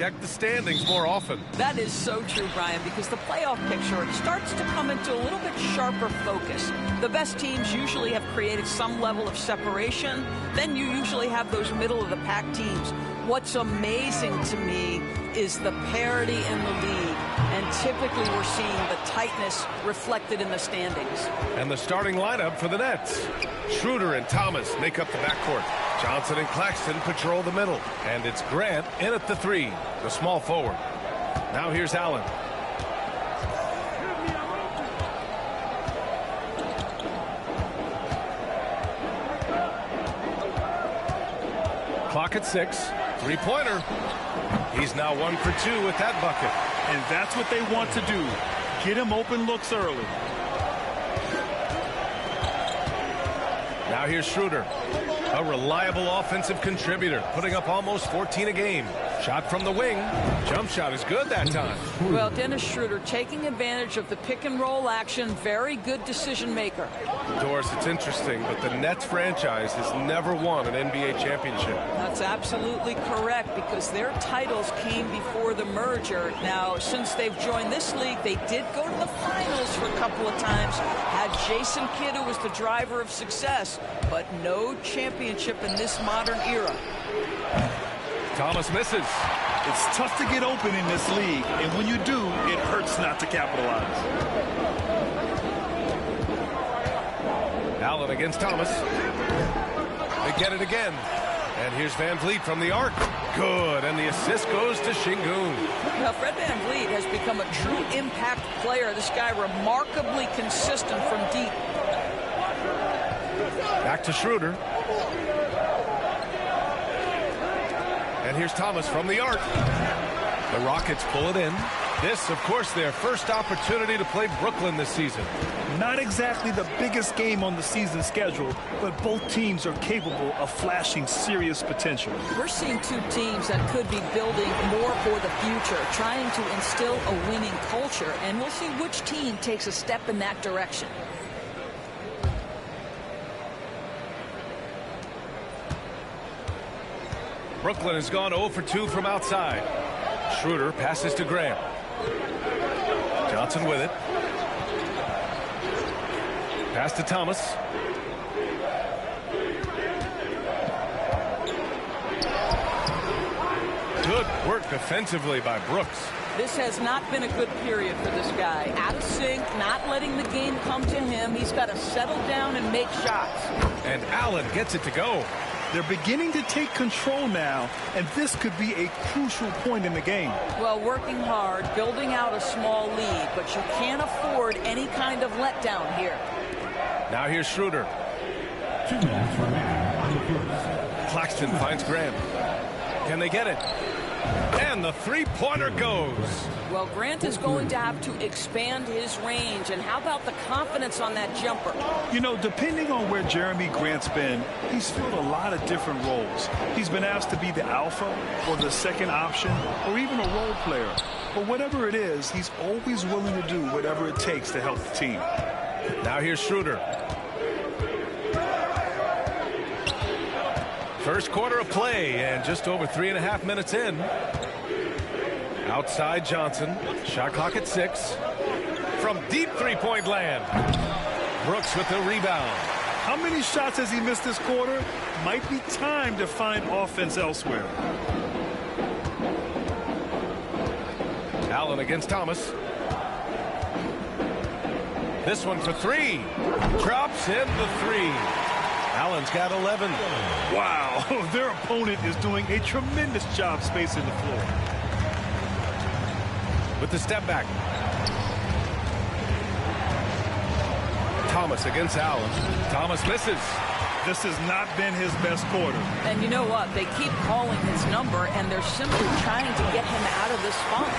check the standings more often. That is so true, Brian, because the playoff picture starts to come into a little bit sharper focus. The best teams usually have created some level of separation. Then you usually have those middle-of-the-pack teams. What's amazing to me is the parity in the league, and typically we're seeing the tightness reflected in the standings. And the starting lineup for the Nets. Schroeder and Thomas make up the backcourt. Johnson and Claxton patrol the middle. And it's Grant in at the 3, the small forward. Now here's Allen. Clock at 6. Three-pointer. He's now 1 for 2 with that bucket. And that's what they want to do. Get him open looks early. Now here's Schroeder. A reliable offensive contributor, putting up almost 14 a game. Shot from the wing. Jump shot is good that time. Well, Dennis Schroeder taking advantage of the pick-and-roll action. Very good decision maker. Doris, it's interesting, but the Nets franchise has never won an NBA championship. That's absolutely correct, because their titles came before the merger. Now, since they've joined this league, they did go to the finals for a couple of times. Had Jason Kidd, who was the driver of success, but no championship in this modern era. Thomas misses. It's tough to get open in this league, and when you do, it hurts not to capitalize. Allen against Thomas. They get it again. And here's Van Vliet from the arc. Good, and the assist goes to Şengün. Now, Fred Van Vliet has become a true impact player. This guy remarkably consistent from deep. Back to Schroeder. And here's Thomas from the arc. The Rockets pull it in. This, of course, their first opportunity to play Brooklyn this season. Not exactly the biggest game on the season schedule, but both teams are capable of flashing serious potential. We're seeing two teams that could be building more for the future, trying to instill a winning culture, and we'll see which team takes a step in that direction. Brooklyn has gone 0 for 2 from outside. Schroeder passes to Graham. Johnson with it. Pass to Thomas. Good work defensively by Brooks. This has not been a good period for this guy. Out of sync, not letting the game come to him. He's got to settle down and make shots. And Allen gets it to go. They're beginning to take control now, and this could be a crucial point in the game. Well, working hard, building out a small lead, but you can't afford any kind of letdown here. Now here's Schroeder. 2 minutes remaining. Claxton finds Graham. Can they get it? And the three-pointer goes. Well, Grant is going to have to expand his range. And how about the confidence on that jumper? You know, depending on where Jeremy Grant's been, he's filled a lot of different roles. He's been asked to be the alpha or the second option or even a role player. But whatever it is, he's always willing to do whatever it takes to help the team. Now here's Schroeder. First quarter of play, and just over 3.5 minutes in. Outside Johnson. Shot clock at 6. From deep three-point land. Brooks with the rebound. How many shots has he missed this quarter? Might be time to find offense elsewhere. Allen against Thomas. This one for 3. Drops in the 3. Allen's got 11. Wow, their opponent is doing a tremendous job spacing the floor. With the step back. Thomas against Allen. Thomas misses. This has not been his best quarter. And you know what? They keep calling his number, and they're simply trying to get him out of this funk.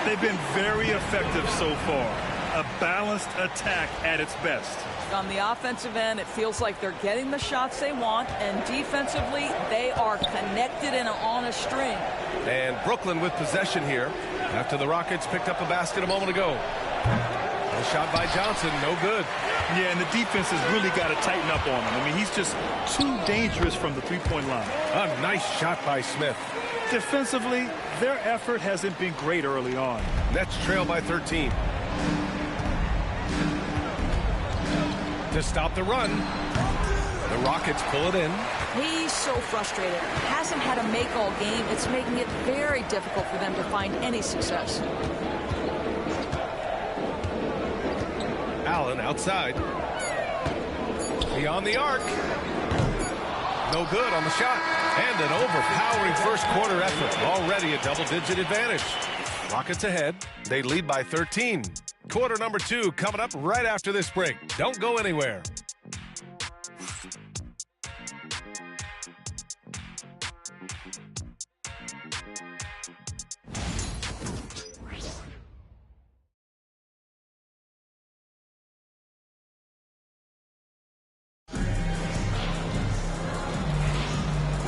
They've been very effective so far. A balanced attack at its best. On the offensive end, it feels like they're getting the shots they want, and defensively, they are connected and on a string. And Brooklyn with possession here after the Rockets picked up a basket a moment ago. A shot by Johnson, no good. Yeah, and the defense has really got to tighten up on him. I mean, he's just too dangerous from the three-point line. A nice shot by Smith. Defensively, their effort hasn't been great early on. Nets trail by 13. To stop the run, the Rockets pull it in. He's so frustrated. Hasn't had a make all game. It's making it very difficult for them to find any success. Allen outside. Beyond the arc. No good on the shot. And an overpowering first quarter effort. Already a double-digit advantage. Rockets ahead. They lead by 13. Quarter number 2 coming up right after this break. Don't go anywhere.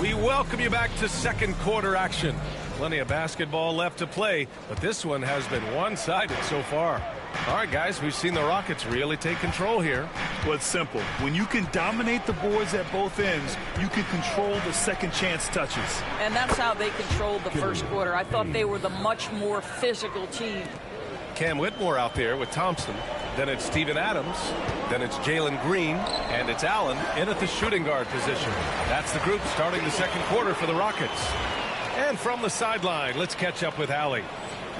We welcome you back to second quarter action. Plenty of basketball left to play, but this one has been one-sided so far. All right, guys, we've seen the Rockets really take control here. Well, it's simple. When you can dominate the boards at both ends, you can control the second chance touches. And that's how they controlled the first quarter. I thought they were the much more physical team. Cam Whitmore out there with Thompson. Then it's Steven Adams. Then it's Jalen Green. And it's Allen in at the shooting guard position. That's the group starting the second quarter for the Rockets. And from the sideline, let's catch up with Allie.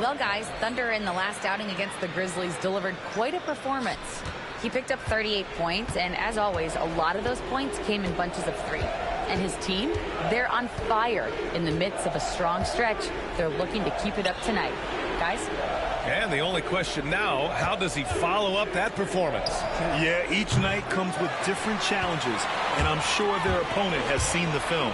Well, guys, Thunder in the last outing against the Grizzlies delivered quite a performance. He picked up 38 points, and as always, a lot of those points came in bunches of 3. And his team, they're on fire in the midst of a strong stretch. They're looking to keep it up tonight. Guys? And the only question now, how does he follow up that performance? Yeah, each night comes with different challenges, and I'm sure their opponent has seen the film.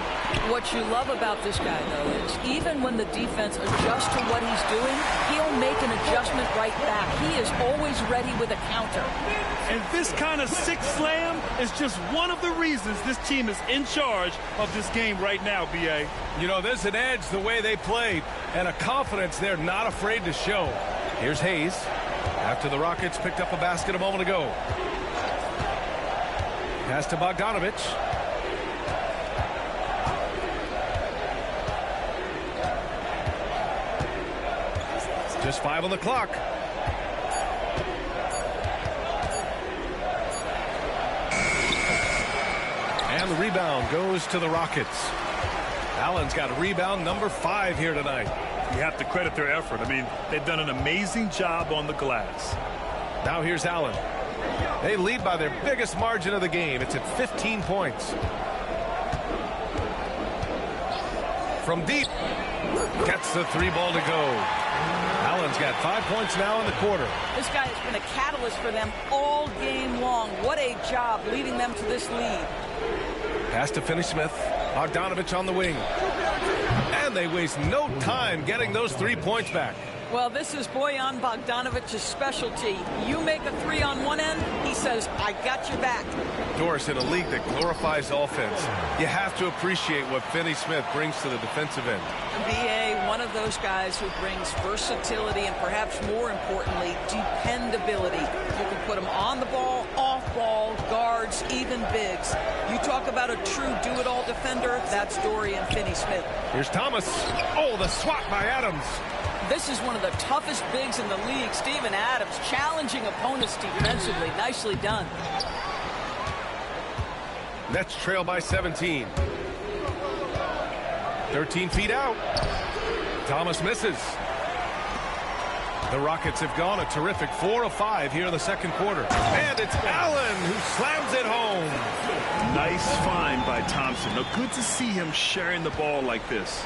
What you love about this guy, though, is even when the defense adjusts to what he's doing, he'll make an adjustment right back. He is always ready with a counter. And this kind of sick slam is just one of the reasons this team is in charge of this game right now, B.A. You know, there's an edge the way they played and a confidence they're not afraid to show. Here's Hayes after the Rockets picked up a basket a moment ago. Pass to Bogdanovich. Just 5 on the clock. And the rebound goes to the Rockets. Allen's got a rebound number 5 here tonight. You have to credit their effort. I mean, they've done an amazing job on the glass. Now here's Allen. They lead by their biggest margin of the game. It's at 15 points. From deep. Gets the 3 ball to go. Allen's got 5 points now in the quarter. This guy has been a catalyst for them all game long. What a job leading them to this lead. Pass to Finney-Smith. Bogdanovich on the wing. And they waste no time getting those 3 points back. Well, this is Bojan Bogdanovich's specialty. You make a 3 on one end, he says, I got your back. Doris, in a league that glorifies offense, you have to appreciate what Finney-Smith brings to the defensive end. B.A., one of those guys who brings versatility and perhaps more importantly, dependability. You can put him on the ball, off ball, guards, even bigs. You talk about a true do-it-all defender, that's Dorian Finney-Smith. Here's Thomas. Oh, the swat by Adams. This is one of the toughest bigs in the league. Steven Adams challenging opponents defensively. Nicely done. Nets trail by 17. 13 feet out. Thomas misses. The Rockets have gone a terrific 4 of 5 here in the second quarter. And it's Allen who slams it home. Nice find by Thompson. Now, good to see him sharing the ball like this.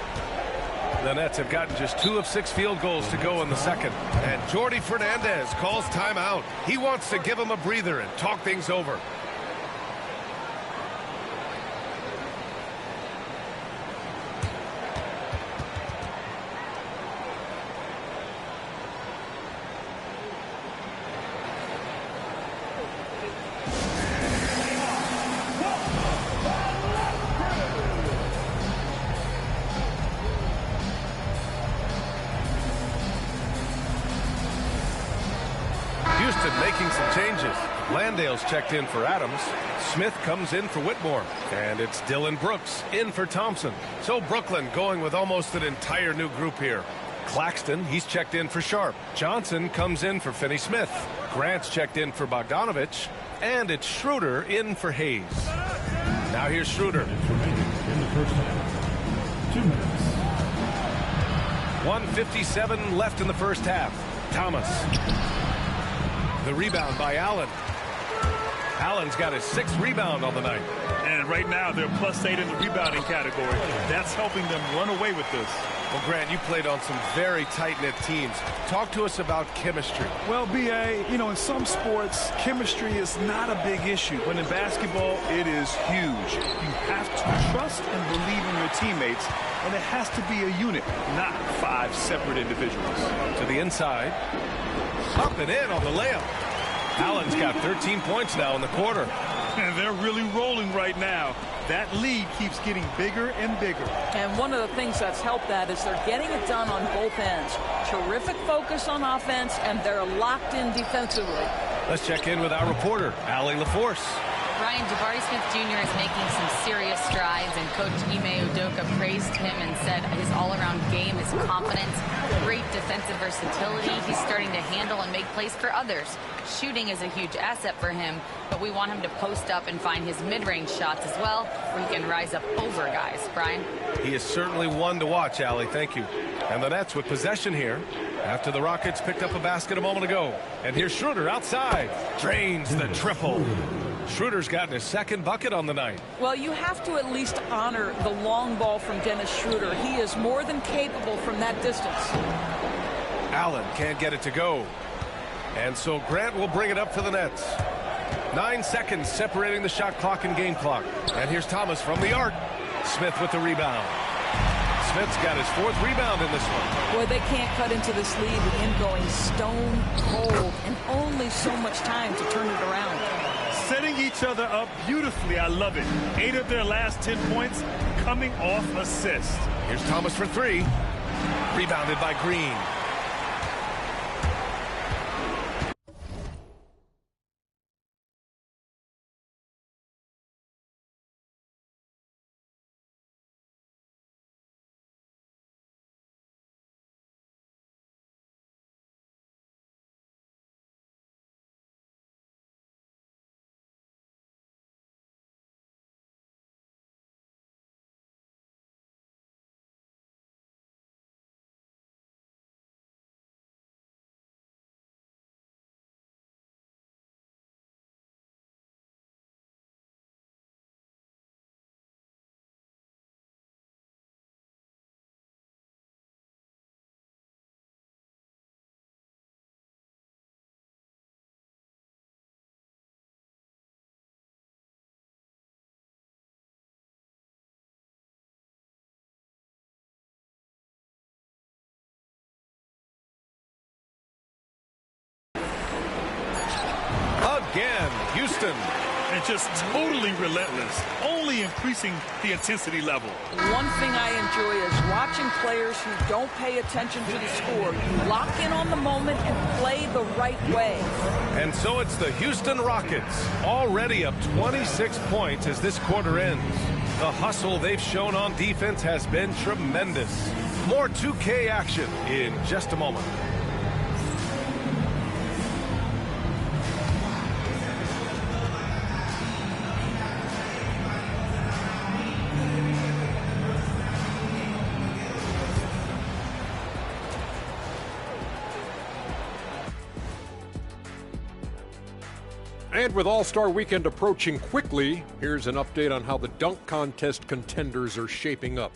The Nets have gotten just 2 of 6 field goals to go in the second. And Jordi Fernandez calls timeout. He wants to give him a breather and talk things over. Houston making some changes. Landale's checked in for Adams. Smith comes in for Whitmore. And it's Dylan Brooks in for Thompson. So Brooklyn going with almost an entire new group here. Claxton, he's checked in for Sharp. Johnson comes in for Finney-Smith. Grant's checked in for Bogdanovich. And it's Schroeder in for Hayes. Now here's Schroeder. In the first half. 2 minutes. 1:57 left in the first half. Thomas. The rebound by Allen. Allen's got his 6th rebound on the night. And right now they're +8 in the rebounding category. That's helping them run away with this. Well, Grant, you played on some very tight-knit teams. Talk to us about chemistry. Well, B.A., you know, in some sports, chemistry is not a big issue. But in basketball, it is huge. You have to trust and believe in your teammates, and it has to be a unit, not 5 separate individuals. To the inside. Up and in on the layup. Allen's got 13 points now in the quarter. And they're really rolling right now. That lead keeps getting bigger and bigger. And one of the things that's helped that is they're getting it done on both ends. Terrific focus on offense, and they're locked in defensively. Let's check in with our reporter, Allie LaForce. Ryan, Jabari Smith Jr. is making some serious strides, and Coach Ime Udoka praised him and said his all-around game, his confidence, great defensive versatility. He's starting to handle and make plays for others. Shooting is a huge asset for him, but we want him to post up and find his mid-range shots as well, where he can rise up over guys. Brian? He is certainly one to watch, Allie. Thank you. And the Nets with possession here after the Rockets picked up a basket a moment ago. And here's Schroeder outside. Drains the triple. Schroeder's gotten his 2nd bucket on the night. Well, you have to at least honor the long ball from Dennis Schroeder. He is more than capable from that distance. Allen can't get it to go. And so Grant will bring it up for the Nets. 9 seconds separating the shot clock and game clock. And here's Thomas from the arc. Smith with the rebound. Smith's got his 4th rebound in this one. Boy, they can't cut into this lead with him going stone cold and only so much time to turn it around. Setting each other up beautifully. I love it. 8 of their last 10 points coming off assists. Here's Thomas for 3. Rebounded by Green. Again, Houston. And just totally relentless, only increasing the intensity level. One thing I enjoy is watching players who don't pay attention to the score lock in on the moment and play the right way. And so it's the Houston Rockets, already up 26 points as this quarter ends. The hustle they've shown on defense has been tremendous. More 2K action in just a moment. And with All-Star Weekend approaching quickly, here's an update on how the dunk contest contenders are shaping up.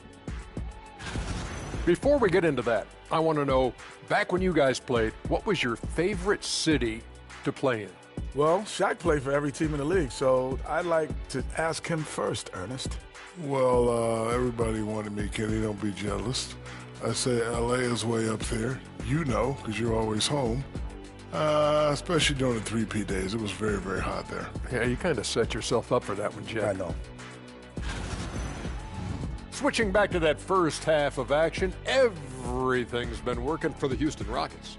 Before we get into that, I want to know, back when you guys played, what was your favorite city to play in? Well, Shaq played for every team in the league, so I'd like to ask him first, Ernest. Well, everybody wanted me, Kenny, don't be jealous. I say LA is way up there. You know, because you're always home. Especially during the 3P days. It was very, very hot there. Yeah, you kind of set yourself up for that one, Jack. I know. Switching back to that first half of action, everything's been working for the Houston Rockets.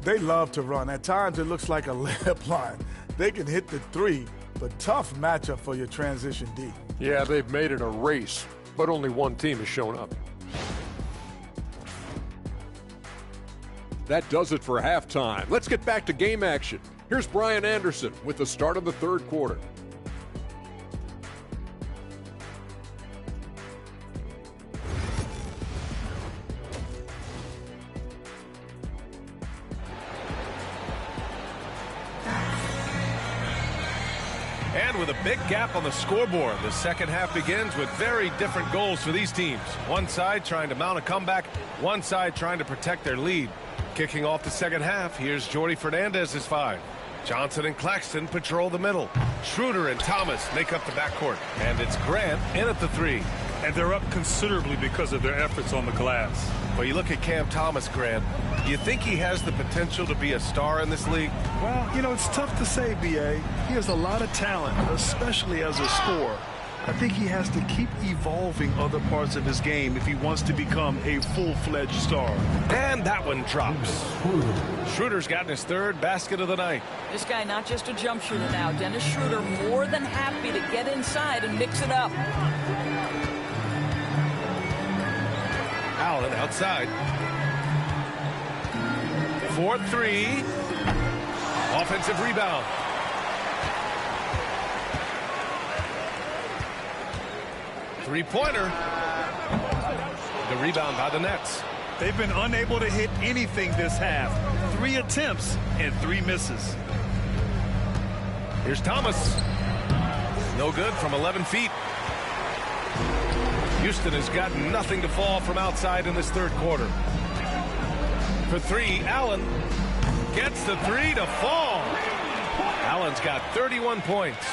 They love to run. At times, it looks like a layup line. They can hit the three, but tough matchup for your transition D. Yeah, they've made it a race, but only one team has shown up. That does it for halftime. Let's get back to game action. Here's Brian Anderson with the start of the third quarter. And with a big gap on the scoreboard, the second half begins with very different goals for these teams. One side trying to mount a comeback, one side trying to protect their lead. Kicking off the second half, here's Jordi Fernandez's 5. Johnson and Claxton patrol the middle. Schroeder and Thomas make up the backcourt. And it's Grant in at the 3. And they're up considerably because of their efforts on the glass. Well, you look at Cam Thomas, Grant. Do you think he has the potential to be a star in this league? Well, you know, it's tough to say, B.A. He has a lot of talent, especially as a scorer. I think he has to keep evolving other parts of his game if he wants to become a full-fledged star. And that one drops. Schroeder's gotten his third basket of the night. This guy not just a jump shooter now. Dennis Schroeder more than happy to get inside and mix it up. Allen outside. 4-3. Offensive rebound. Three-pointer. The rebound by the Nets. They've been unable to hit anything this half. 3 attempts and 3 misses. Here's Thomas. No good from 11 feet. Houston has got nothing to fall from outside in this third quarter. For 3, Allen gets the 3 to fall. Allen's got 31 points.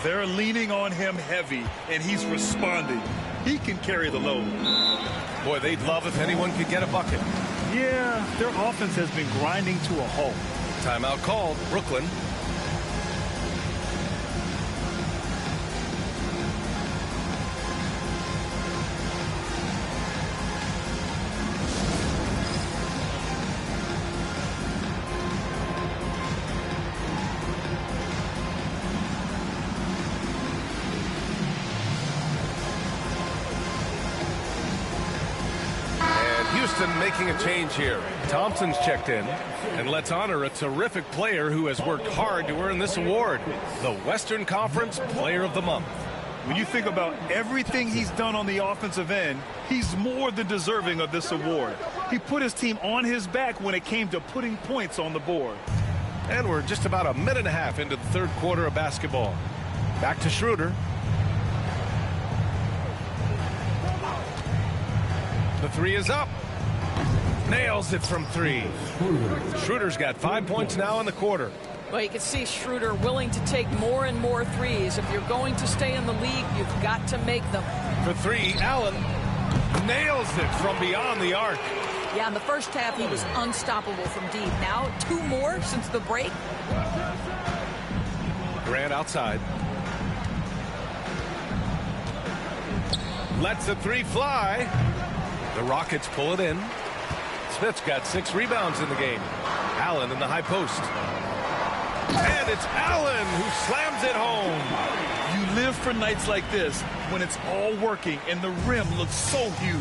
They're leaning on him heavy, and he's responding. He can carry the load. Boy, they'd love if anyone could get a bucket. Yeah, their offense has been grinding to a halt. Timeout called, Brooklyn. Making a change here. Thompson's checked in, and let's honor a terrific player who has worked hard to earn this award, the Western Conference Player of the Month. When you think about everything he's done on the offensive end, he's more than deserving of this award. He put his team on his back when it came to putting points on the board. And we're just about a minute and a half into the third quarter of basketball. Back to Schroeder. The 3 is up. Nails it from 3. Schroeder's got 5 points now in the quarter. Well, you can see Schroeder willing to take more and more threes. If you're going to stay in the league, you've got to make them. For 3, Allen nails it from beyond the arc. Yeah, in the first half, he was unstoppable from deep. Now, 2 more since the break. Grant outside. Lets the 3 fly. The Rockets pull it in. Smith's got 6 rebounds in the game. Allen in the high post. And it's Allen who slams it home. You live for nights like this when it's all working and the rim looks so huge.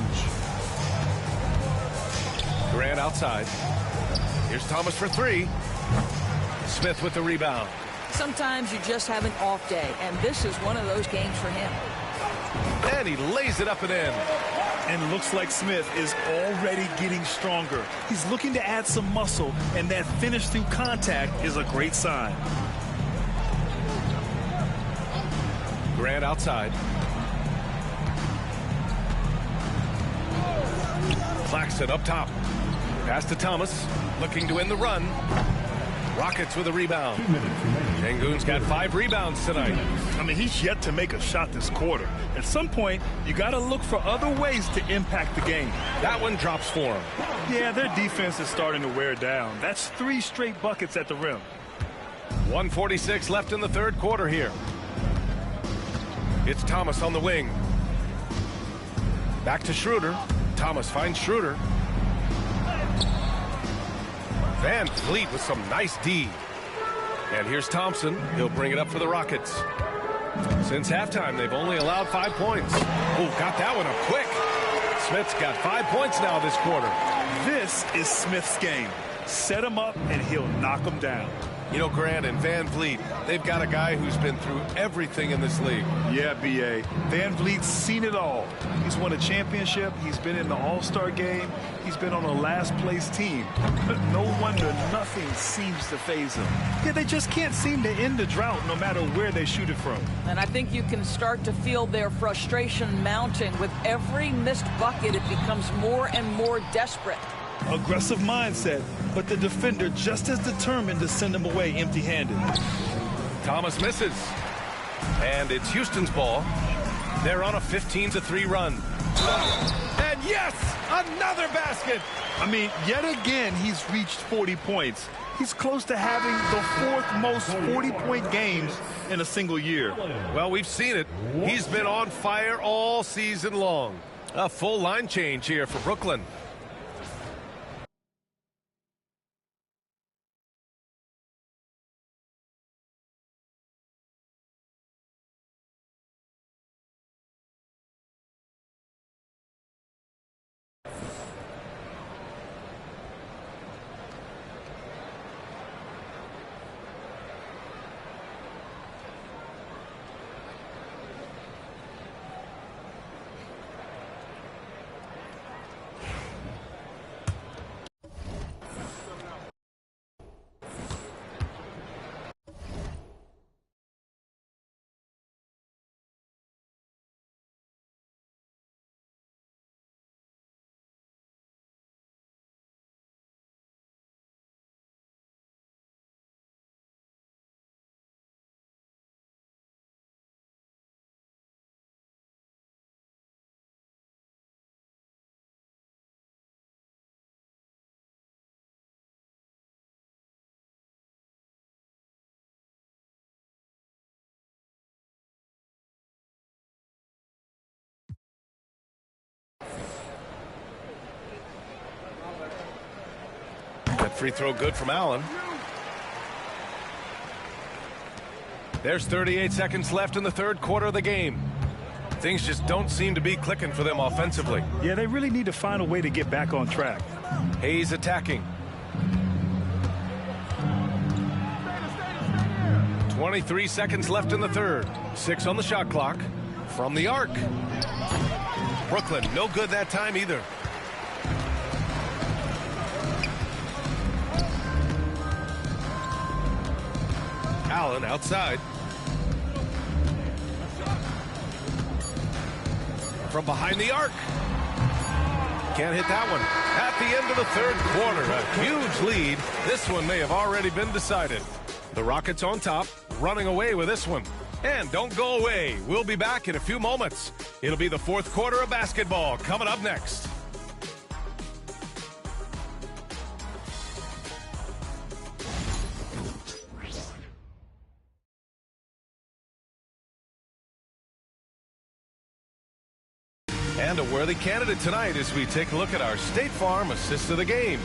Grant outside. Here's Thomas for 3. Smith with the rebound. Sometimes you just have an off day, and this is one of those games for him. And he lays it up and in. And looks like Smith is already getting stronger. He's looking to add some muscle, and that finish through contact is a great sign. Grant outside. Claxton up top. Pass to Thomas. Looking to win the run. Rockets with a rebound. Sengun's got 5 rebounds tonight. I mean, he's yet to make a shot this quarter. At some point, you got to look for other ways to impact the game. That one drops for him. Yeah, their defense is starting to wear down. That's 3 straight buckets at the rim. 1:46 left in the third quarter here. It's Thomas on the wing. Back to Schroeder. Thomas finds Schroeder. Van Vliet with some nice D. And here's Thompson. He'll bring it up for the Rockets. Since halftime, they've only allowed 5 points. Oh, got that one up quick. Smith's got 5 points now this quarter. This is Smith's game. Set him up, and he'll knock him down. You know, Grant and Van Vliet, they've got a guy who's been through everything in this league. Yeah, B.A. Van Vliet's seen it all. He's won a championship. He's been in the All-Star game. He's been on a last-place team. No wonder nothing seems to faze him. Yeah, they just can't seem to end the drought no matter where they shoot it from. And I think you can start to feel their frustration mounting. With every missed bucket, it becomes more and more desperate. Aggressive mindset, but the defender just as determined to send him away empty-handed. Thomas misses. And it's Houston's ball. They're on a 15-3 run. And yes, another basket. I mean, yet again, he's reached 40 points. He's close to having the 4th most 40-point games in a single year. Well, we've seen it. He's been on fire all season long. A full line change here for Brooklyn. That free throw good from Allen. There's 38 seconds left in the 3rd quarter of the game. Things just don't seem to be clicking for them offensively. Yeah, they really need to find a way to get back on track. Hayes attacking. 23 seconds left in the 3rd. 6 on the shot clock. From the arc. Brooklyn, no good that time either. Allen outside. From behind the arc. Can't hit that one. At the end of the 3rd quarter, a huge lead. This one may have already been decided. The Rockets on top, running away with this one. And don't go away. We'll be back in a few moments. It'll be the 4th quarter of basketball coming up next. And a worthy candidate tonight as we take a look at our State Farm assist of the game.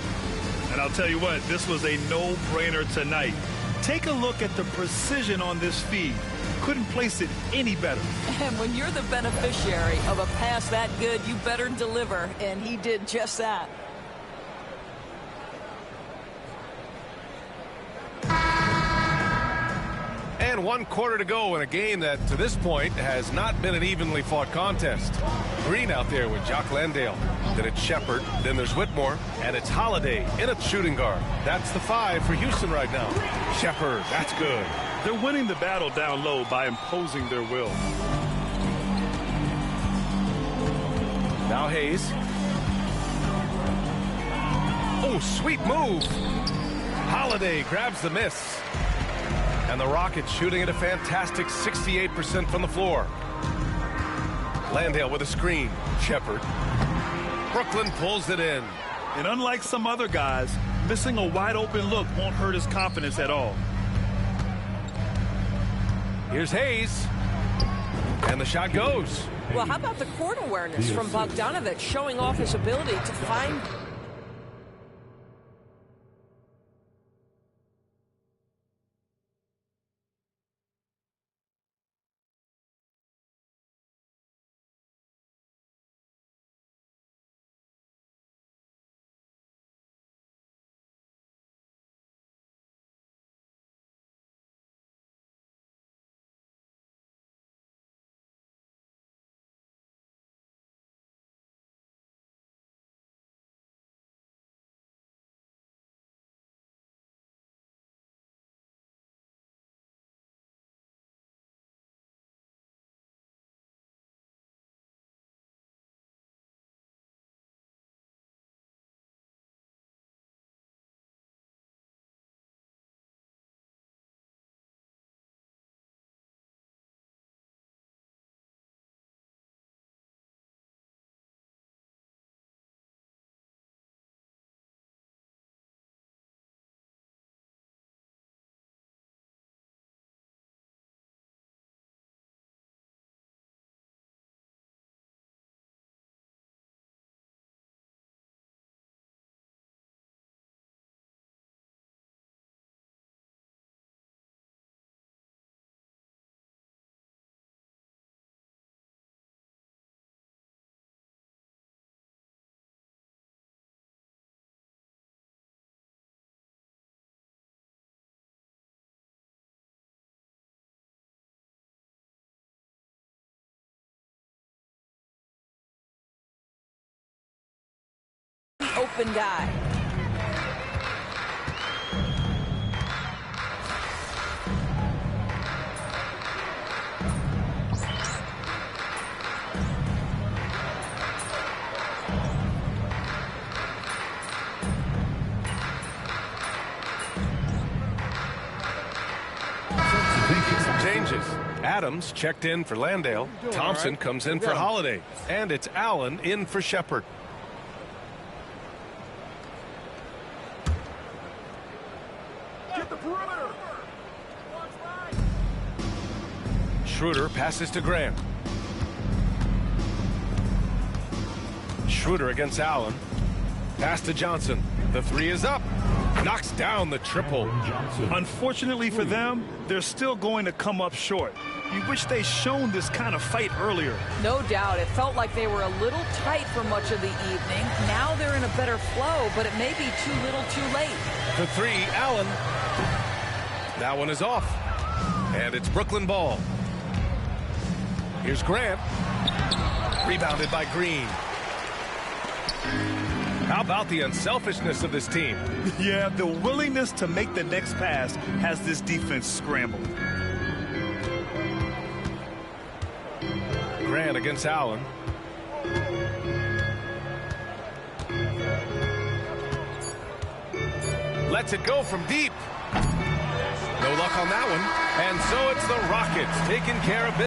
And I'll tell you what, this was a no-brainer tonight. Take a look at the precision on this feed. Couldn't place it any better. And when you're the beneficiary of a pass that good, you better deliver. And he did just that. And 1 quarter to go in a game that, to this point, has not been an evenly fought contest. Green out there with Jock Landale. Then it's Shepard. Then there's Whitmore. And it's Holiday in at shooting guard. That's the 5 for Houston right now. Shepard, that's good. They're winning the battle down low by imposing their will. Now Hayes. Oh, sweet move. Holiday grabs the miss. And the Rockets shooting at a fantastic 68% from the floor. Landale with a screen. Shepard. Brooklyn pulls it in. And unlike some other guys, missing a wide-open look won't hurt his confidence at all. Here's Hayes. And the shot goes. Well, how about the court awareness from Bogdanovic, showing off his ability to find open guy. Changes. Adams checked in for Landale. Thompson comes in for Holiday. And it's Allen in for Shepard. Get the perimeter. Schroeder passes to Grant. Schroeder against Allen. Pass to Johnson. The three is up. Knocks down the triple. Unfortunately for them, they're still going to come up short. You wish they'd shown this kind of fight earlier. No doubt. It felt like they were a little tight for much of the evening. Now they're in a better flow, but it may be too little too late. The three, Allen. That one is off. And it's Brooklyn ball. Here's Grant. Rebounded by Green. How about the unselfishness of this team? Yeah, the willingness to make the next pass has this defense scrambled. Grant against Allen. Lets it go from deep. No luck on that one. And so it's the Rockets taking care of business.